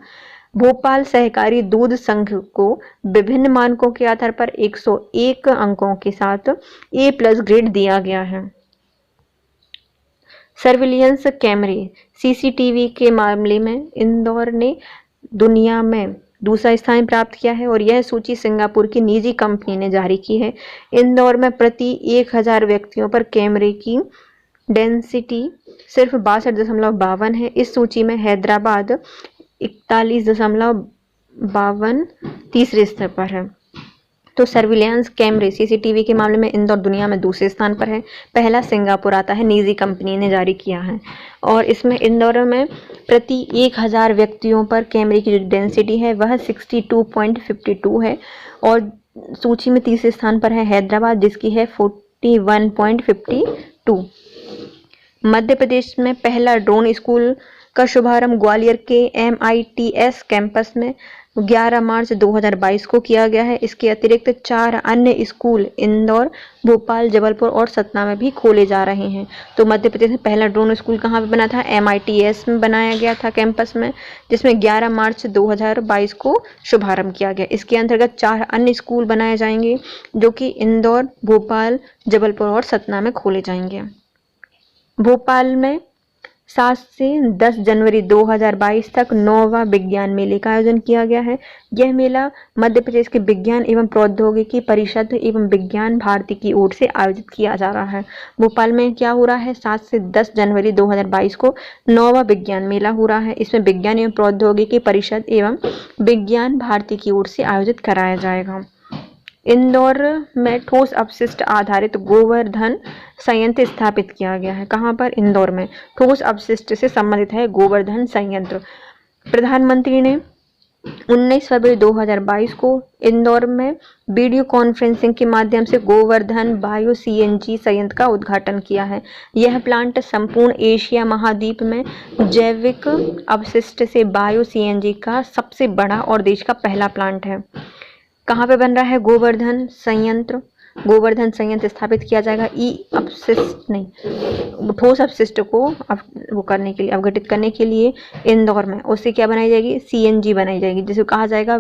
भोपाल सहकारी दूध संघ को विभिन्न मानकों के आधार पर 101 अंकों के साथ A+ ग्रेड दिया गया है। सर्विलियंस कैमरे CCTV के मामले में इंदौर ने दुनिया में दूसरा स्थान प्राप्त किया है और यह सूची सिंगापुर की निजी कंपनी ने जारी की है। इंदौर में प्रति 1000 व्यक्तियों पर कैमरे की डेंसिटी सिर्फ 62.52 है। इस सूची में हैदराबाद 41.52 तीसरे स्तर पर है। तो सर्विलांस कैमरे CCTV के मामले में इंदौर दुनिया में दूसरे स्थान पर है। पहला सिंगापुर आता है, निजी कंपनी ने जारी किया है और इसमें इंदौर में प्रति 1000 व्यक्तियों पर कैमरे की जो डेंसिटी है वह 62.52 है और सूची में तीसरे स्थान पर है हैदराबाद जिसकी है 41.52। मध्य प्रदेश में पहला ड्रोन स्कूल का शुभारंभ ग्वालियर के MITS कैंपस में 11 मार्च 2022 को किया गया है। इसके अतिरिक्त 4 अन्य स्कूल इंदौर, भोपाल, जबलपुर और सतना में भी खोले जा रहे हैं। तो मध्य प्रदेश में पहला ड्रोन स्कूल कहाँ पे बना था? MITS में बनाया गया था कैंपस में, जिसमें 11 मार्च 2022 को शुभारंभ किया गया। इसके अंतर्गत 4 अन्य स्कूल बनाए जाएंगे जो कि इंदौर, भोपाल, जबलपुर और सतना में खोले जाएंगे। भोपाल में 7 से 10 जनवरी 2022 तक 9वां विज्ञान मेले का आयोजन किया गया है। यह मेला मध्य प्रदेश के विज्ञान एवं प्रौद्योगिकी परिषद एवं विज्ञान भारती की ओर से आयोजित किया जा रहा है। भोपाल में क्या हो रहा है? 7 से 10 जनवरी 2022 को 9वां विज्ञान मेला हो रहा है। इसमें विज्ञान एवं प्रौद्योगिकी परिषद एवं विज्ञान भारती की ओर से आयोजित कराया जाएगा। इंदौर में ठोस अपशिष्ट आधारित गोवर्धन संयंत्र स्थापित किया गया है। कहाँ पर? इंदौर में ठोस अपशिष्ट से संबंधित है गोवर्धन संयंत्र। प्रधानमंत्री ने 19 फरवरी 2022 को इंदौर में वीडियो कॉन्फ्रेंसिंग के माध्यम से गोवर्धन बायो CNG संयंत्र का उद्घाटन किया है। यह प्लांट संपूर्ण एशिया महाद्वीप में जैविक अपशिष्ट से बायो CNG का सबसे बड़ा और देश का पहला प्लांट है। कहाँ पे बन रहा है? गोवर्धन संयंत्र। गोवर्धन संयंत्र स्थापित किया जाएगा ठोस अपशिष्ट को वो करने के लिए, अवघटित करने के लिए इंदौर में। उससे क्या बनाई जाएगी? CNG बनाई जाएगी जिसे कहा जाएगा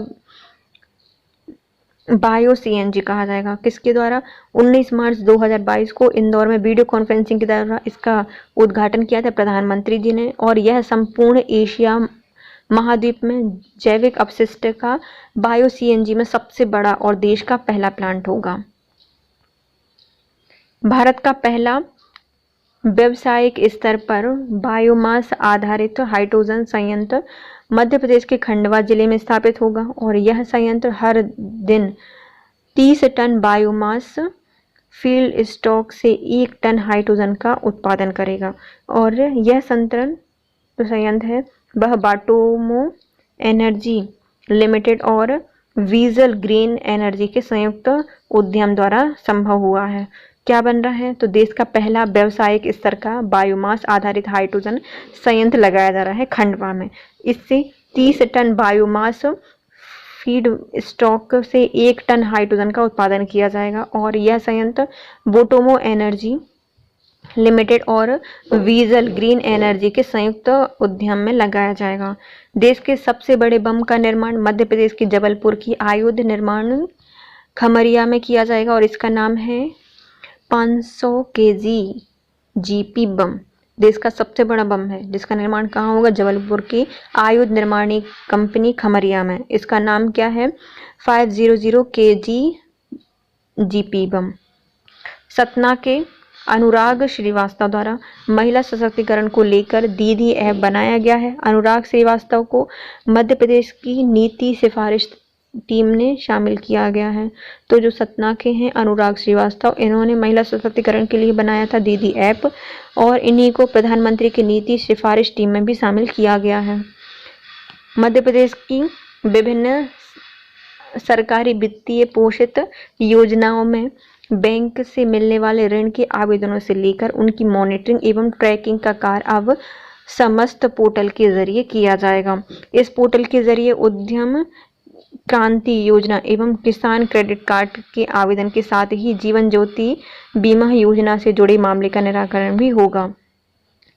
बायो CNG कहा जाएगा। किसके द्वारा? 19 मार्च 2022 को इंदौर में वीडियो कॉन्फ्रेंसिंग के द्वारा इसका उद्घाटन किया था प्रधानमंत्री जी ने और यह संपूर्ण एशिया महाद्वीप में जैविक अपशिष्ट का बायो CNG में सबसे बड़ा और देश का पहला प्लांट होगा। भारत का पहला व्यावसायिक स्तर पर बायोमास आधारित हाइड्रोजन संयंत्र मध्य प्रदेश के खंडवा जिले में स्थापित होगा और यह संयंत्र हर दिन 30 टन बायोमास फील्ड स्टॉक से 1 टन हाइड्रोजन का उत्पादन करेगा और यह संयंत्र है वह बाटोमो एनर्जी लिमिटेड और वीजल ग्रीन एनर्जी के संयुक्त उद्यम द्वारा संभव हुआ है। क्या बन रहा है? तो देश का पहला व्यावसायिक स्तर का बायोमास आधारित हाइड्रोजन संयंत्र लगाया जा रहा है खंडवा में। इससे 30 टन बायोमास फीड स्टॉक से 1 टन हाइड्रोजन का उत्पादन किया जाएगा और यह संयंत्र बोटोमो एनर्जी लिमिटेड और वीजल ग्रीन एनर्जी के संयुक्त उद्यम में लगाया जाएगा। देश के सबसे बड़े बम का निर्माण मध्य प्रदेश के जबलपुर की आयुध निर्माण खमरिया में किया जाएगा और इसका नाम है 500 केजी जीपी बम। देश का सबसे बड़ा बम है जिसका निर्माण कहाँ होगा? जबलपुर की आयुध निर्माणी कंपनी खमरिया में। इसका नाम क्या है? 500 केजी जीपी बम। सतना के अनुराग श्रीवास्तव द्वारा महिला सशक्तिकरण को लेकर दीदी ऐप बनाया गया है। अनुराग श्रीवास्तव को मध्य प्रदेश की नीति सिफारिश टीम ने शामिल किया गया है। तो जो सतना के हैं अनुराग श्रीवास्तव, इन्होंने महिला सशक्तिकरण के लिए बनाया था दीदी ऐप और इन्हीं को प्रधानमंत्री की नीति सिफारिश टीम में भी शामिल किया गया है। मध्य प्रदेश की विभिन्न सरकारी वित्तीय पोषित योजनाओं में बैंक से मिलने वाले ऋण के आवेदनों से लेकर उनकी मॉनिटरिंग एवं ट्रैकिंग का कार्य अब समस्त पोर्टल के जरिए किया जाएगा। इस पोर्टल के जरिए उद्यम क्रांति योजना एवं किसान क्रेडिट कार्ड के आवेदन के साथ ही जीवन ज्योति बीमा योजना से जुड़े मामले का निराकरण भी होगा।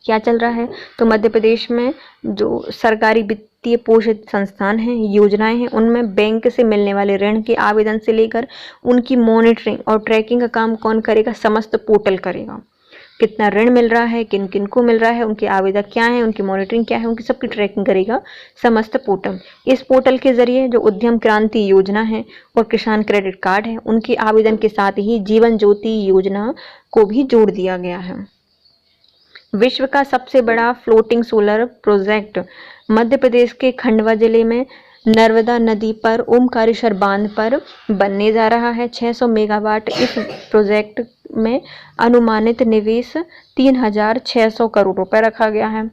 क्या चल रहा है? तो मध्य प्रदेश में जो सरकारी वित्तीय पोषित संस्थान हैं, योजनाएं हैं, उनमें बैंक से मिलने वाले ऋण के आवेदन से लेकर उनकी मॉनिटरिंग और ट्रैकिंग का काम कौन करेगा? समस्त पोर्टल करेगा। कितना ऋण मिल रहा है, किन किन को मिल रहा है, उनके आवेदक क्या हैं, उनकी मॉनिटरिंग क्या है, उनकी सबकी ट्रैकिंग करेगा समस्त पोर्टल। इस पोर्टल के जरिए जो उद्यम क्रांति योजना है और किसान क्रेडिट कार्ड है, उनके आवेदन के साथ ही जीवन ज्योति योजना को भी जोड़ दिया गया है। विश्व का सबसे बड़ा floating solar project Madhya Pradesh के खंडवा जिले में नर्मदा नदी पर ओमकारेश्वर बांध पर बनने जा रहा है। 600 मेगावाट इस प्रोजेक्ट में अनुमानित निवेश 3600 करोड़ रुपए रखा गया है।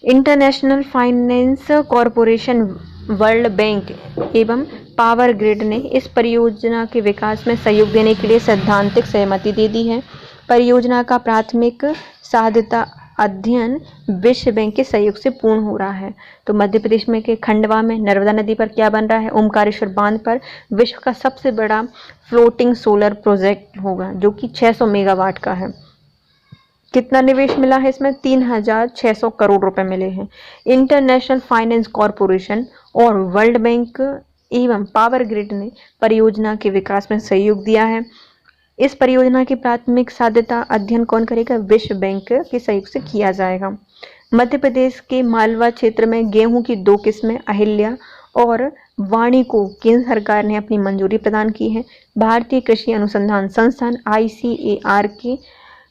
International finance corporation, world bank एवं पावर ग्रिड ने इस परियोजना के विकास में सहयोग देने के लिए सैद्धांतिक सहमति दे दी है। परियोजना का प्राथमिक साध्यता अध्ययन विश्व बैंक के सहयोग से पूर्ण हो रहा है। तो मध्य प्रदेश में के खंडवा में नर्मदा नदी पर क्या बन रहा है? ओमकारेश्वर बांध पर विश्व का सबसे बड़ा फ्लोटिंग सोलर प्रोजेक्ट होगा जो कि 600 मेगावाट का है। कितना निवेश मिला है इसमें? 3600 करोड़ रुपए मिले हैं। इंटरनेशनल फाइनेंस कॉरपोरेशन और वर्ल्ड बैंक एवं पावर ग्रिड ने परियोजना के विकास में सहयोग दिया है। इस परियोजना की प्राथमिक साध्यता अध्ययन कौन करेगा? विश्व बैंक के सहयोग से किया जाएगा। मध्य प्रदेश के मालवा क्षेत्र में गेहूं की 2 किस्में अहिल्या और वाणी को केंद्र सरकार ने अपनी मंजूरी प्रदान की है। भारतीय कृषि अनुसंधान संस्थान ICAR के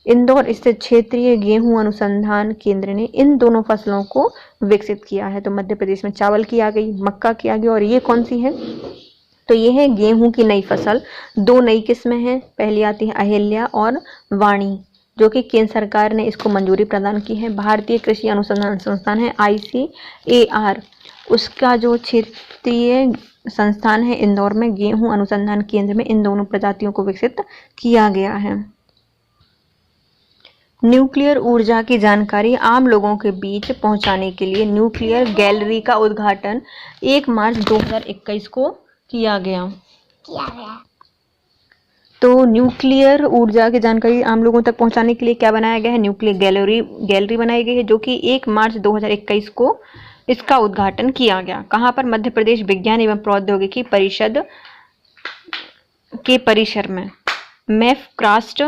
इंदौर स्थित क्षेत्रीय गेहूं अनुसंधान केंद्र ने इन दोनों फसलों को विकसित किया है। तो मध्य प्रदेश में चावल की आ गई, मक्का की आ गई और ये कौन सी है? तो ये है गेहूं की नई फसल। 2 नई किस्में हैं, पहली आती है अहिल्या और वाणी, जो कि केंद्र सरकार ने इसको मंजूरी प्रदान की है। भारतीय कृषि अनुसंधान संस्थान है ICAR, उसका जो क्षेत्रीय संस्थान है इंदौर में गेहूं अनुसंधान केंद्र में इन दोनों प्रजातियों को विकसित किया गया है। न्यूक्लियर ऊर्जा की जानकारी आम लोगों के बीच पहुंचाने के लिए न्यूक्लियर गैलरी का उद्घाटन 1 मार्च 2021 को किया गया। तो न्यूक्लियर ऊर्जा की जानकारी आम लोगों तक पहुंचाने के लिए क्या बनाया गया है? न्यूक्लियर गैलरी बनाई गई है जो कि 1 मार्च 2021 को इसका उद्घाटन किया गया। कहाँ पर? मध्य प्रदेश विज्ञान एवं प्रौद्योगिकी परिषद के परिसर में मैफक्रास्ट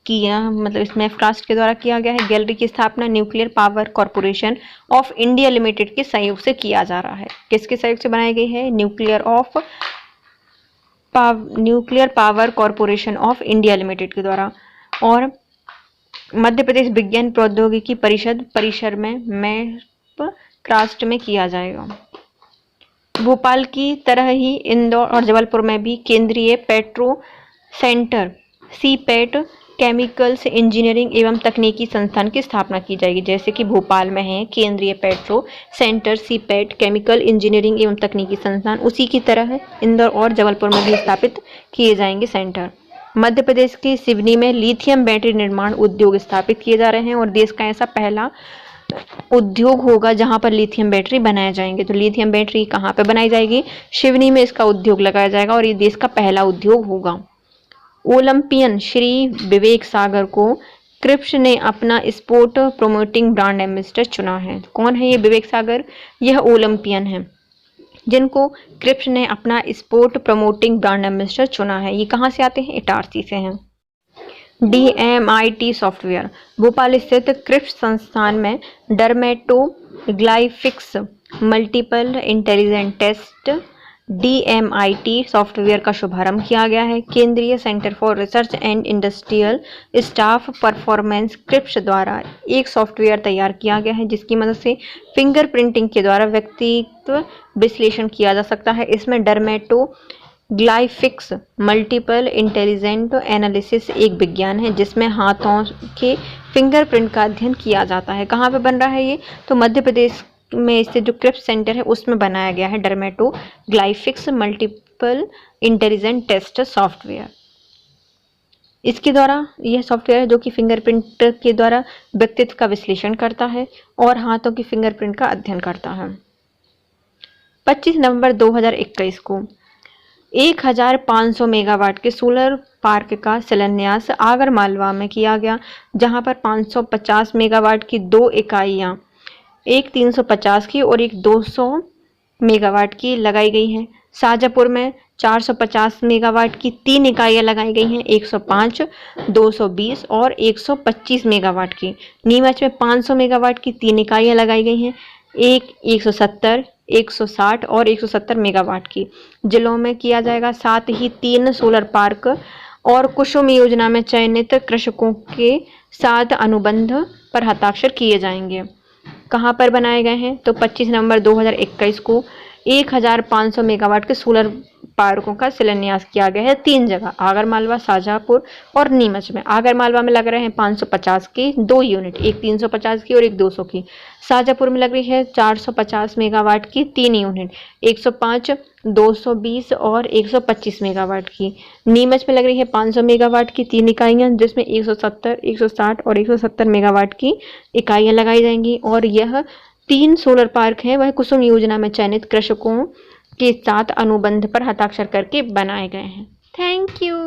किया, मतलब इस मैफक्रास्ट के द्वारा किया गया है। गैलरी की स्थापना nuclear power corporation of India limited के सहयोग से किया जा रहा है। किसके सहयोग से बनाई गई है? Nuclear power corporation of India limited के द्वारा। और मध्य प्रदेश विज्ञान प्रौद्योगिकी परिषद परिसर में मैफक्रास्ट में किया जाएगा। भोपाल की तरह ही इंदौर और जबलपुर में भी केंद्रीय petro centre CIPET chemicals engineering एवं तकनीकी संस्थान की स्थापना की जाएगी। जैसे कि भोपाल में है केंद्रीय petro centre CIPET chemical engineering एवं तकनीकी संस्थान, उसी की तरह इंदौर और जबलपुर में भी स्थापित किए जाएंगे सेंटर। मध्य प्रदेश के सिवनी में लिथियम बैटरी निर्माण उद्योग स्थापित किए जा रहे हैं और देश का ऐसा पहला उद्योग होगा जहां पर लिथियम बैटरी बनाए जाएंगे। तो लिथियम बैटरी कहाँ पे बनाई जाएगी? सिवनी में इसका उद्योग लगाया जाएगा और ये देश का पहला उद्योग होगा। ओलंपियन श्री विवेक सागर को क्रिप्स ने अपना स्पोर्ट प्रोमोटिंग ब्रांड एम्बेसडर चुना है। कौन है ये विवेक सागर? यह ओलंपियन है जिनको क्रिप्स ने अपना स्पोर्ट प्रमोटिंग ब्रांड एम्बेसडर चुना है। ये कहाँ से आते हैं? इटारसी से हैं। DMIT सॉफ्टवेयर भोपाल स्थित क्रिप्स संस्थान में dermatoglyphics multiple intelligent test DMIT software का शुभारंभ किया गया है। केंद्रीय centre for research and industrial staff performance क्रिप्स द्वारा एक सॉफ्टवेयर तैयार किया गया है जिसकी मदद से फिंगर प्रिंटिंग के द्वारा व्यक्तित्व विश्लेषण किया जा सकता है। इसमें डर्मेटोग्लाइफिक्स मल्टीपल इंटेलिजेंट एनालिसिस एक विज्ञान है जिसमें हाथों के फिंगरप्रिंट का अध्ययन किया जाता है। कहाँ पे बन रहा है ये? तो मध्य प्रदेश में स्थित जो क्रिप्स सेंटर है उसमें बनाया गया है डर्मेटोग्लाइफिक्स मल्टीपल इंटेलिजेंट टेस्ट सॉफ्टवेयर। इसके द्वारा यह सॉफ्टवेयर है जो कि फिंगरप्रिंट के द्वारा व्यक्तित्व का विश्लेषण करता है और हाथों की फिंगरप्रिंट का अध्ययन करता है। 25 नवंबर 2021 को 1500 मेगावाट के सोलर पार्क का शिलान्यास आगर मालवा में किया गया, जहां पर 550 मेगावाट की दो इकाइयां, एक 350 की और एक 200 मेगावाट की लगाई गई हैं। शाजापुर में 450 मेगावाट की 3 इकाइयां लगाई गई हैं, 105, 220 और 125 मेगावाट की। नीमच में 500 मेगावाट की 3 इकाइयां लगाई गई हैं, एक 170, 160 और 170 मेगावाट की। जिलों में किया जाएगा। साथ ही 3 सोलर पार्क और कुसुम योजना में चयनित कृषकों के साथ अनुबंध पर हस्ताक्षर किए जाएंगे। कहाँ पर बनाए गए हैं? तो 25 नवंबर 2021 को 1500 मेगावाट के सोलर पार्कों का शिलान्यास किया गया है 3 जगह, आगरमालवा, शाजापुर और नीमच में। आगरमालवा में लग रहे हैं 550 की 2 यूनिट, एक 350 की और एक 200 की। शाजापुर में लग रही है 450 मेगावाट की 3 यूनिट, 105, 220 और 125 मेगावाट की। नीमच में लग रही है 500 मेगावाट की 3 इकाइयां जिसमें 170, 160 और 170 मेगावाट की इकाइयां लगाई जाएंगी। और यह 3 सोलर पार्क हैं वह कुसुम योजना में चयनित कृषकों के साथ अनुबंध पर हस्ताक्षर करके बनाए गए हैं। Thank you.